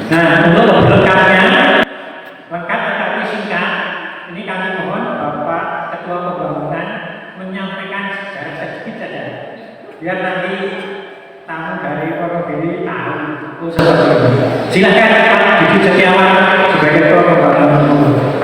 Nah, untuk lebih lengkapnya, lengkap tetapi singkat, ini kami mohon Bapak Ketua Pembangunan menyampaikan secara sedikit saja, biar nanti tamu dari Wonogiri tahu. Silakan Pak Budi Setiawan sebagai Ketua Pembangunan.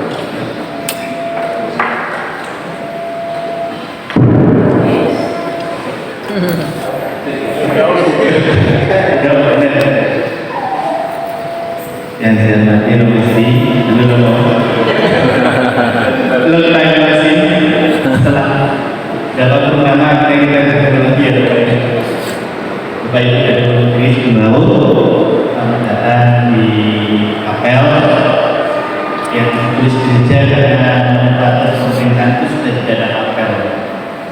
Yang saya hormati Romosi, terima kasih setelah dapat pertama kita lagi ya Bapak Ibu dari Wonogiri Sumbawa, selamat datang di apel yang tulis gereja karena batas pemerintahan itu sudah tidak ada apel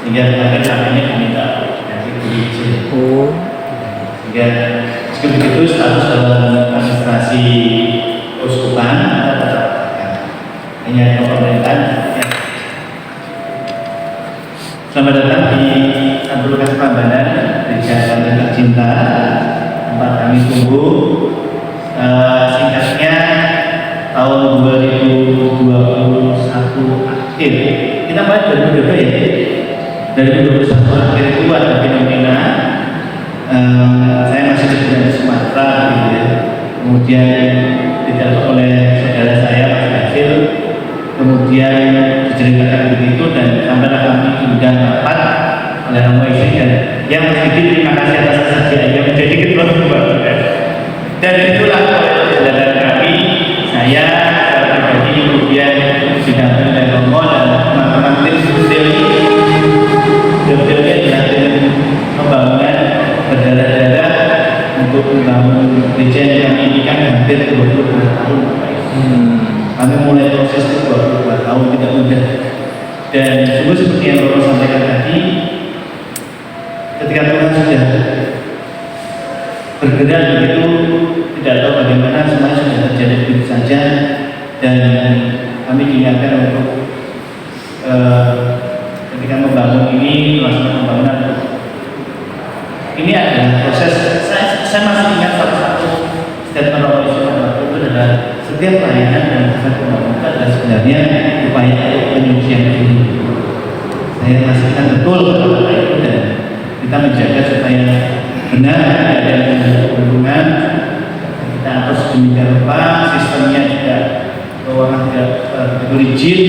sehingga kemarin namanya diminta ganti gereja. Sehingga meski begitu status dalam administrasi keuskupan tetap hanya pemerintahan. Selamat datang di Santo Lukas Prambanan, Gereja Pantai Tercinta, tempat kami tunggu. Singkatnya tahun 2021 akhir, kita bahas 2022 ya. 2021 akhir itu ada fenomena. Saya masih di Sumatera gitu ya. Kemudian didapat oleh saudara saya Mas Hasil, kemudian diceritakan begitu dan sampailah kami diundang rapat oleh Romo Isi dan yang sedikit terima kasih atas kesaksian yang menjadi ketua pembangunan. Dan itulah perjalanan kami, saya pribadi kemudian didampingi oleh Romo dan teman-teman tim detailnya dengan pembangunan berdarah-darah untuk membangun gereja yang kami impikan hampir 22 tahun. Kami mulai proses itu 22 tahun, tidak mudah. Dan sungguh seperti yang Romo sampaikan tadi, ketika Tuhan sudah bergerak begitu, tidak tahu bagaimana semuanya sudah terjadi begitu saja, dan kami diingatkan untuk ketika membangun ini, melaksanakan pembangunan ini adalah proses. Saya masih ingat salah satu statement Romo Isi waktu itu adalah setiap pelayanan dan proses pembangunan adalah sebenarnya upaya untuk penyucian diri. Saya masih ingat betul kata itu dan kita menjaga supaya benar ada hubungan. Kita harus demikian rupa sistemnya juga keuangan tidak begitu rigid.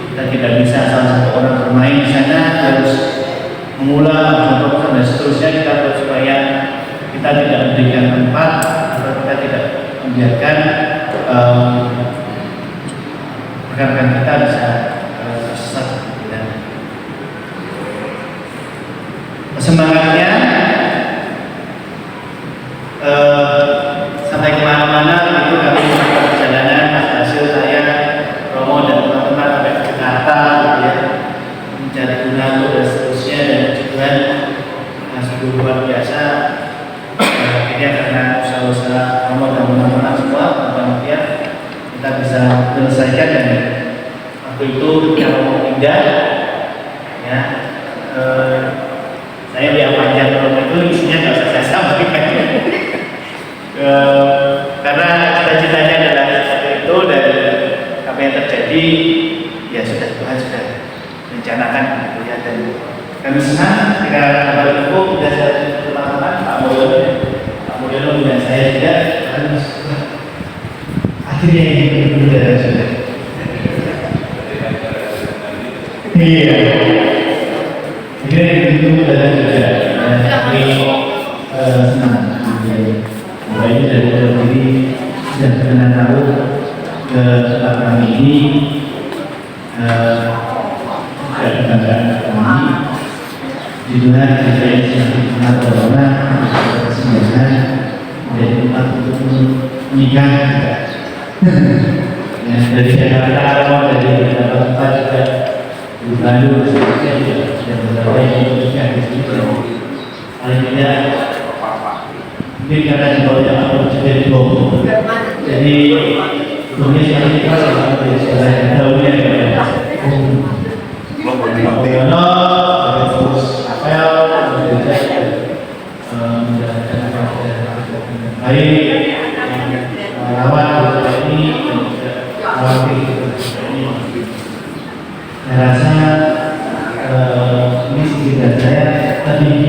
Kita tidak bisa salah satu orang bermain di sana harus mengulang dan seterusnya. Kita harus supaya kita tidak memberikan tempat atau kita tidak membiarkan rekan-rekan kita bisa tersesat. Semangatnya sampai kemana-mana itu kami melakukan perjalanan hasil saya, Romo dan teman-teman sampai ke Jakarta gitu ya, mencari guna dan seterusnya dan tujuan sungguh luar biasa. Akhirnya karena usaha-usaha Romo dan teman-teman semua kemudian kita bisa menyelesaikan dan waktu itu ketika Romo pindah ya saya lihat panjang Romo itu isinya nggak usah saya sampaikan karena cita-citanya adalah seperti itu dan apa yang terjadi ya sudah Tuhan sudah rencanakan gitu ya. Dan kami senang ketika kabar itu sudah saya teman-teman Pak Mulyono dan saya juga akhirnya ini sudah iya akhirnya itu sudah kami senang mulai dari diri dan kenal tahu ke tempat kami ini dan kebanggaan kami judulnya saya sangat berwarna sembilan dari tempat untuk menikah ya, dari Jakarta dari beberapa tempat juga di Bandung seterusnya dan beberapa yang menikah di situ paling tidak mungkin karena di bawah aku jadi bom jadi dunia sekali kita sama dari sekolah daunnya Mulyono terus Apel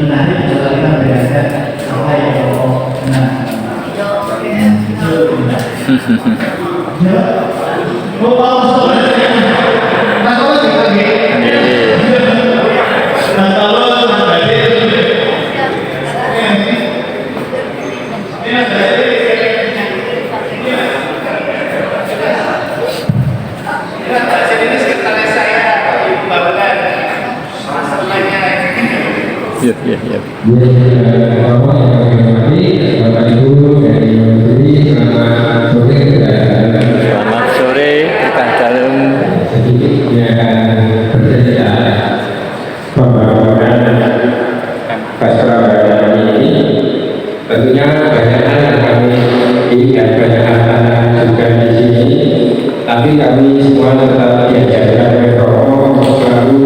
menarik kalau kita berada apa yang Iya, iya, iya. Selamat sore, rekan dalam. Sedikitnya bercerita pembangunan Surabaya ini tentunya banyak hal yang kami lihat, banyak hal juga di sini, tapi kami semua tetap diajarkan oleh Romo selalu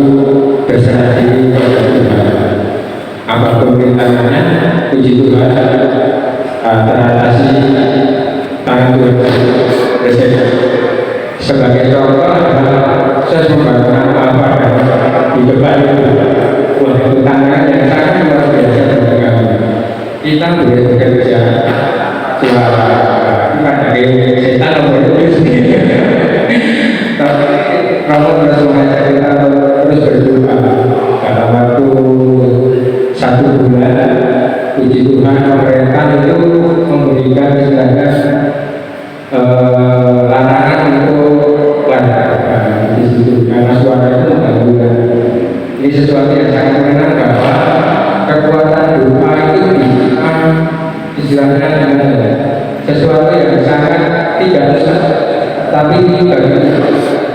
berserah diri kepada Tuhan. Apapun rintangannya, puji Tuhan teratasi tangan Tuhan Presiden. Sebagai contoh adalah proses pembangunan apa di depan wah itu tantangan yang sangat luar biasa bagi kami. Kita boleh bekerja suara dari setan nomor itu tapi kalau bersuara kita terus berdoa dalam waktu 1 bulan. Puji Tuhan pemerintah itu memberikan istilahnya larangan untuk di situ karena suara itu mengganggu. Ini sesuatu yang sangat menyenangkan bahwa kekuatan doa itu bisa istilahnya sesuatu yang sangat tidak besar, tapi ini bagi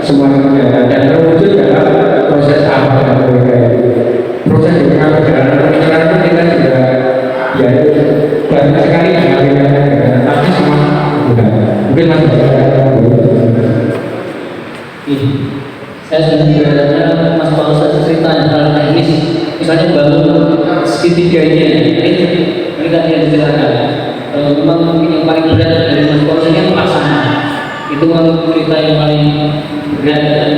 semuanya dan terwujud dalam proses apa yang mereka itu. Proses dengan perjalanan itu kita juga ya banyak sekali yang kami tapi semua mungkin masih saya sebenarnya Mas Paulus saya cerita hal teknis, misalnya bangun segitiganya itu mereka yang diceritakan. Memang mungkin yang paling berat dari Mas Paulus ini kan pelaksana. Itu kan kita yang paling berat dan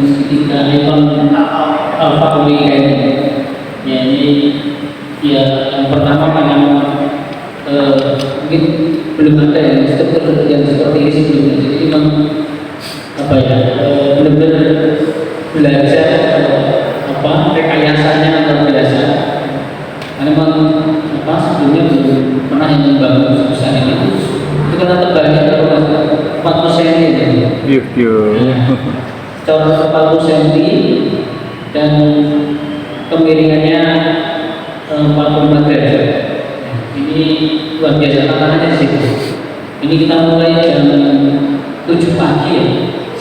segitiga ikon alfa omega ini. Ya ini ya yang pertama kan yang mungkin belum ada yang seperti ini sebelumnya. Jadi memang apa ya benar-benar belajar apa rekayasanya luar biasa. Karena memang apa sebelumnya belum pernah yang membangun sebesar ini. Itu karena tebalnya 40 cm ya. Contoh 40 cm dan kemiringannya 45 derajat. Ini luar biasa tantangannya sih. Ini kita mulai jam 7 pagi ya.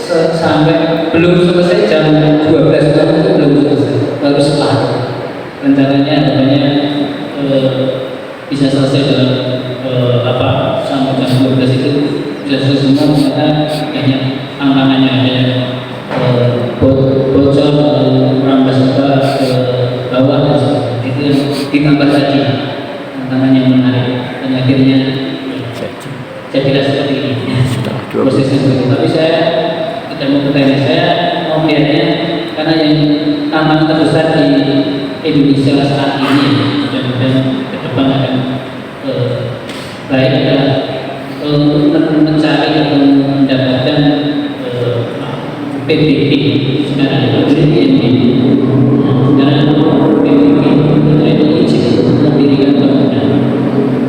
Sampai belum selesai jam 12 malam itu belum selesai, baru setelah rencananya hanya bisa selesai dalam apa sampai jam 12 itu bisa selesai semua karena banyak tantangannya ada bocor merampas ke bawah dan sebagainya. Itu yang ditambah tadi tantangan yang menarik dan akhirnya jadilah seperti ini prosesnya seperti itu. Tapi saya tidak mau bertanya, saya mau melihatnya karena yang tantangan terbesar di Indonesia saat ini dan ke depan akan baik adalah untuk mencari atau mendapatkan PBB sekarang itu PBB sekarang PBB itu izin mendirikan bangunan.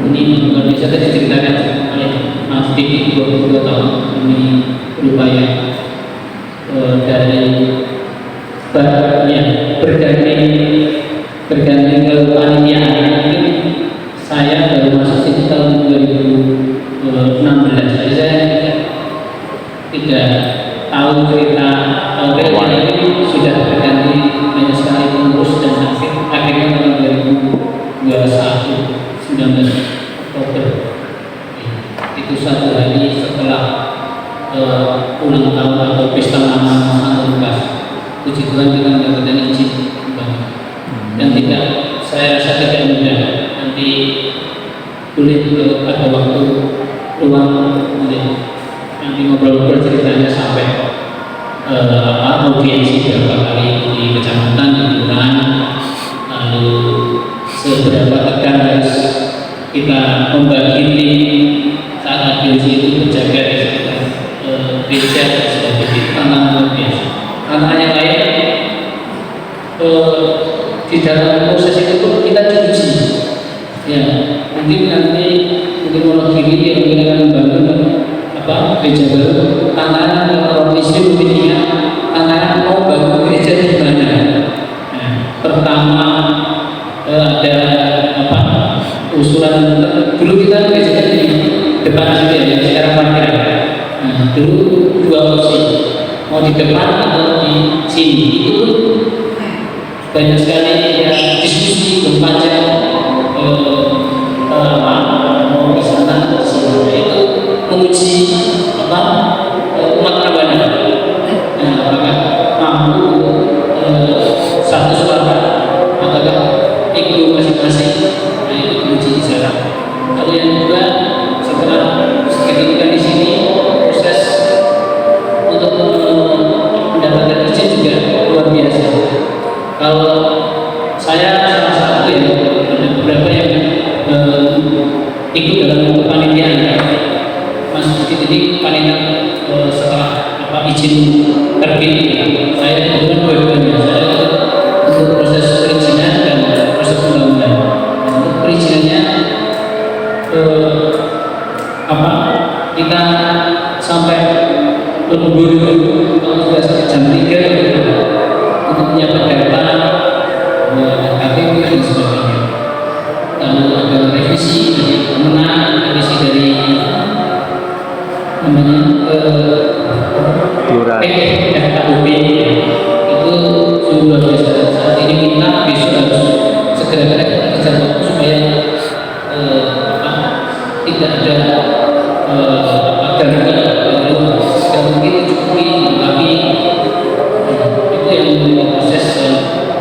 Ini luar biasa tadi diceritakan oleh Mas Diki 22 tahun ini berupaya dari berganti ke kepanitiaan. Mungkin saya baru masuk sini tahun 2016, jadi saya tidak tahu cerita ini sudah berganti banyak sekali pengurus dan akhirnya tahun 2021 19 Oktober itu satu hari setelah ulang tahun atau pesta nama Antukas. Puji Tuhan kita mendapatkan izin dan tidak, saya rasa tidak mudah. Nanti boleh ada waktu luang nanti ngobrol-ngobrol ceritanya sampai audiensi beberapa kali di kecamatan, di kelurahan, lalu seberapa tekan harus kita membagi tim saat agensi itu berjaga di sekitar gereja sebagai tantangan luar biasa. Tantangan yang lain di dalam proses itu pun kita diuji. Ya, mungkin nanti Wonogiri yang akan membangun gereja baru. Tantangan kalau istri mungkin ingat tantangan mau bangun gereja di mana. Nah, pertama ada usulan dulu kita gereja di depan saja ya secara parkir. Nah, dulu dua opsi, mau di depan atau di sini. Itu banyak sekali ya diskusi berpanjang mau di sana di sini. Itu menguji umat Rabana. Nah, apakah mampu satu suara ataukah ego masing-masing. Nah, itu diuji di sana. Lalu yang kedua, setelah ketika di sini proses untuk mendapatkan izin juga luar biasa. Kalau saya salah satu ya, ada beberapa yang ikut dalam kepanitiaan. Mas Bukit ini panitia setelah izin terbit, saya kebetulan dua-duanya. Saya untuk proses perizinan dan proses pembangunan. Untuk perizinannya kita sampai lembur kalau sudah jam 3 untuk menyiapkan data KTP dan sebagainya. Lalu ada revisi revisi dari namanya FKUP itu sudah luar biasa. Saat ini kita besok harus segera kejar waktu supaya tidak ada dan mungkin cukupi, tapi itu yang menjadi proses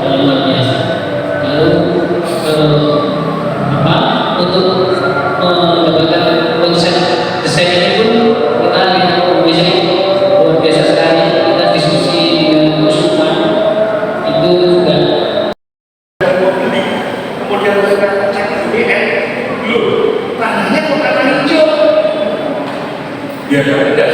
luar biasa. Lalu untuk mendapatkan konsep desain ini pun kita lihat luar biasa sekali. Kita diskusi dengan konsultan itu juga. Kemudian mereka cek BN, tanahnya kok tanah hijau? Ya tidak